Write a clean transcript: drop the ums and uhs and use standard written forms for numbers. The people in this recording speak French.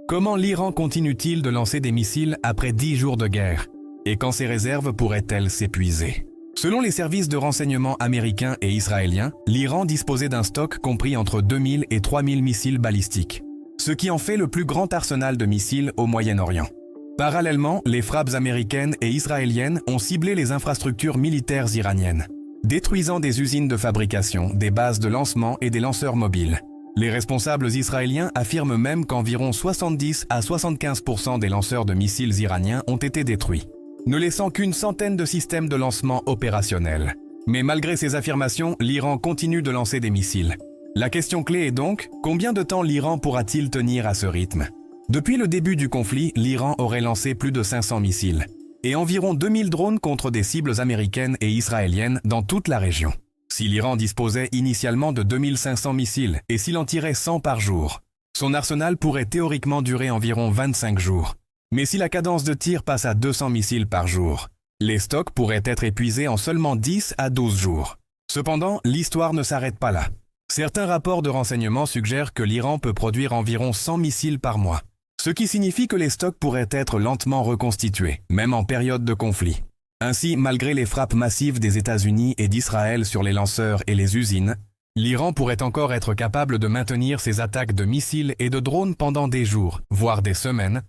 Comment l'Iran continue-t-il de lancer des missiles après 10 jours de guerre? Et quand ses réserves pourraient-elles s'épuiser? Selon les services de renseignement américains et israéliens, l'Iran disposait d'un stock compris entre 2000 et 3000 missiles balistiques, ce qui en fait le plus grand arsenal de missiles au Moyen-Orient. Parallèlement, les frappes américaines et israéliennes ont ciblé les infrastructures militaires iraniennes, détruisant des usines de fabrication, des bases de lancement et des lanceurs mobiles. Les responsables israéliens affirment même qu'environ 70 à 75% des lanceurs de missiles iraniens ont été détruits, ne laissant qu'une centaine de systèmes de lancement opérationnels. Mais malgré ces affirmations, l'Iran continue de lancer des missiles. La question clé est donc, combien de temps l'Iran pourra-t-il tenir à ce rythme? Depuis le début du conflit, l'Iran aurait lancé plus de 500 missiles et environ 2000 drones contre des cibles américaines et israéliennes dans toute la région. Si l'Iran disposait initialement de 2500 missiles et s'il en tirait 100 par jour, son arsenal pourrait théoriquement durer environ 25 jours. Mais si la cadence de tir passe à 200 missiles par jour, les stocks pourraient être épuisés en seulement 10 à 12 jours. Cependant, l'histoire ne s'arrête pas là. Certains rapports de renseignement suggèrent que l'Iran peut produire environ 100 missiles par mois, ce qui signifie que les stocks pourraient être lentement reconstitués, même en période de conflit. Ainsi, malgré les frappes massives des États-Unis et d'Israël sur les lanceurs et les usines, l'Iran pourrait encore être capable de maintenir ses attaques de missiles et de drones pendant des jours, voire des semaines,